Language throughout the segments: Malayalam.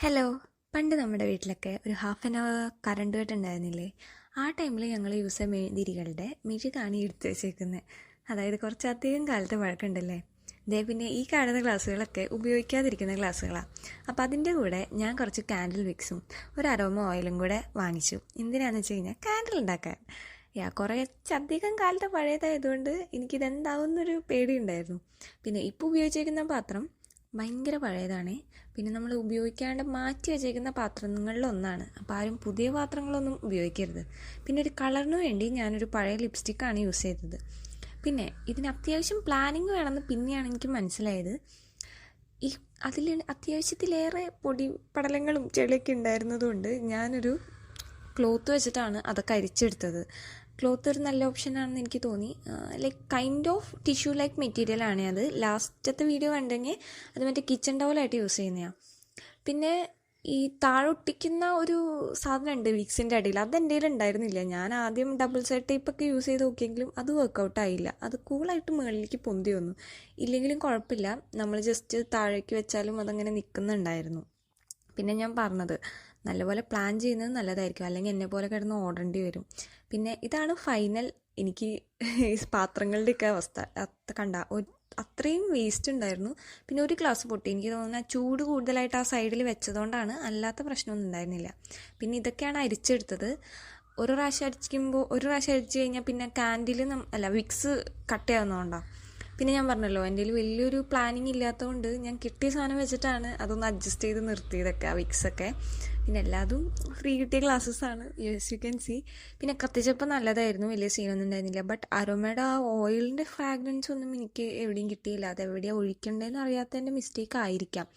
ഹലോ. പണ്ട് നമ്മുടെ വീട്ടിലൊക്കെ ഒരു half an hour current cut ഉണ്ടായിരുന്നില്ലേ? ആ ടൈമിൽ ഞങ്ങൾ യൂസ് ചെയ്ത മെഴുതിരികളുടെ മെഴുകാണ് എടുത്ത് വെച്ചേക്കുന്നത്. അതായത് കുറച്ചധികം കാലത്തെ വഴക്കുണ്ടല്ലേ. പിന്നെ ഈ കാണുന്ന ഗ്ലാസ്സുകളൊക്കെ ഉപയോഗിക്കാതിരിക്കുന്ന ഗ്ലാസ്സുകളാണ്. അപ്പോൾ അതിൻ്റെ കൂടെ ഞാൻ കുറച്ച് കാൻഡിൽ വിക്സും ഒരു അരോമ ഓയിലും കൂടെ വാങ്ങിച്ചു. എന്തിനാണെന്ന് വെച്ച് കഴിഞ്ഞാൽ കാൻഡിൽ ഉണ്ടാക്കാൻ. കുറച്ചധികം കാലത്തെ പഴയതായതുകൊണ്ട് എനിക്കിതെന്താവുന്നൊരു പേടിയുണ്ടായിരുന്നു. പിന്നെ ഇപ്പോൾ ഉപയോഗിച്ചേക്കുന്ന പാത്രം ഭയങ്കര പഴയതാണ്. പിന്നെ നമ്മൾ ഉപയോഗിക്കാണ്ട് മാറ്റി വെച്ചേക്കുന്ന പാത്രങ്ങളിലൊന്നാണ്. അപ്പോൾ ആരും പുതിയ പാത്രങ്ങളൊന്നും ഉപയോഗിക്കരുത്. പിന്നെ ഒരു കളറിന് വേണ്ടി ഞാനൊരു പഴയ ലിപ്സ്റ്റിക്കാണ് യൂസ് ചെയ്തത്. പിന്നെ ഇതിന് അത്യാവശ്യം പ്ലാനിങ് വേണമെന്ന് പിന്നെയാണ് എനിക്ക് മനസ്സിലായത്. ഈ അതിൽ അത്യാവശ്യത്തിലേറെ പൊടി പടലങ്ങളും ചെളിയൊക്കെ ഉണ്ടായിരുന്നതുകൊണ്ട് ഞാനൊരു ക്ലോത്ത് വെച്ചിട്ടാണ് അതൊക്കെ അരിച്ചെടുത്തത്. ക്ലോത്ത് ഒരു നല്ല ഓപ്ഷനാണെന്ന് എനിക്ക് തോന്നി. Like kind of tissue like മെറ്റീരിയലാണ് അത്. ലാസ്റ്റത്തെ വീഡിയോ കണ്ടെങ്കിൽ അത് മറ്റേ കിച്ചൺ ടവലായിട്ട് യൂസ് ചെയ്യുന്നതാണ്. പിന്നെ ഈ താഴൊട്ടിക്കുന്ന ഒരു സാധനമുണ്ട് വിക്സിൻ്റെ അടിയിൽ, അത് എൻ്റെ കയ്യിൽ ഉണ്ടായിരുന്നില്ല. ഞാൻ ആദ്യം ഡബിൾ സൈഡ് ടേപ്പൊക്കെ യൂസ് ചെയ്ത് നോക്കിയെങ്കിലും അത് വർക്കൗട്ട് ആയില്ല. അത് കൂളായിട്ട് മുകളിലേക്ക് പൊന്തി വന്നു. ഇല്ലെങ്കിലും കുഴപ്പമില്ല, നമ്മൾ ജസ്റ്റ് താഴേക്ക് വെച്ചാലും അതങ്ങനെ നിൽക്കുന്നുണ്ടായിരുന്നു. പിന്നെ ഞാൻ പറഞ്ഞത് നല്ലപോലെ പ്ലാൻ ചെയ്യുന്നത് നല്ലതായിരിക്കും, അല്ലെങ്കിൽ എന്നെ പോലെ കിടന്ന് ഓടേണ്ടി വരും. പിന്നെ ഇതാണ് ഫൈനൽ. എനിക്ക് പാത്രങ്ങളുടെയൊക്കെ അവസ്ഥ കണ്ട അത്രയും വേസ്റ്റ് ഉണ്ടായിരുന്നു. പിന്നെ ഒരു ഗ്ലാസ് പൊട്ടി. എനിക്ക് തോന്നുന്നത് ചൂട് കൂടുതലായിട്ട് ആ സൈഡിൽ വെച്ചതുകൊണ്ടാണ്, അല്ലാത്ത പ്രശ്നമൊന്നും ഉണ്ടായിരുന്നില്ല. പിന്നെ ഇതൊക്കെയാണ് അരിച്ചെടുത്തത്. ഒരു പ്രാവശ്യം അരിച്ചു കഴിഞ്ഞാൽ പിന്നെ വിക്സ് കട്ടയാവുന്നതുകൊണ്ടാണ്. പിന്നെ ഞാൻ പറഞ്ഞല്ലോ, എൻ്റെ കയ്യിൽ വലിയൊരു പ്ലാനിങ് ഇല്ലാത്തതുകൊണ്ട് ഞാൻ കിട്ടിയ സാധനം വെച്ചിട്ടാണ് അതൊന്ന് അഡ്ജസ്റ്റ് ചെയ്ത് നിർത്തിയതൊക്കെ, ആ വിക്സൊക്കെ. പിന്നെ എല്ലാതും ഫ്രീ കിട്ടിയ ഗ്ലാസ്സസാണ്, യെസ് യു ക്യാൻ സി. പിന്നെ കത്തിച്ചപ്പോൾ നല്ലതായിരുന്നു, വലിയ സീനൊന്നും ഉണ്ടായിരുന്നില്ല. ബട്ട് അരോമയുടെ ആ ഓയിലിൻ്റെ ഫ്രാഗ്രൻസ് ഒന്നും എനിക്ക് എവിടെയും കിട്ടിയില്ല. അത് എവിടെയാണ് ഒഴിക്കേണ്ടതെന്ന് അറിയാത്തതിൻ്റെ മിസ്റ്റേക്ക് ആയിരിക്കാം.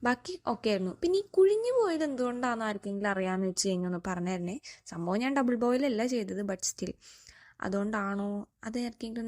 ബാക്കി ഓക്കെ ആയിരുന്നു. പിന്നെ ഈ കുഴിഞ്ഞു പോയത് എന്തുകൊണ്ടാണെന്ന് ആർക്കെങ്കിലും അറിയാമെന്ന് വെച്ച് കഴിഞ്ഞാൽ ഒന്ന് പറഞ്ഞുതരണേ. സംഭവം ഞാൻ ഡബിൾ ബോയിലല്ല ചെയ്തത്, ബട്ട് സ്റ്റിൽ അതുകൊണ്ടാണോ അത് ആർക്കെങ്കിലും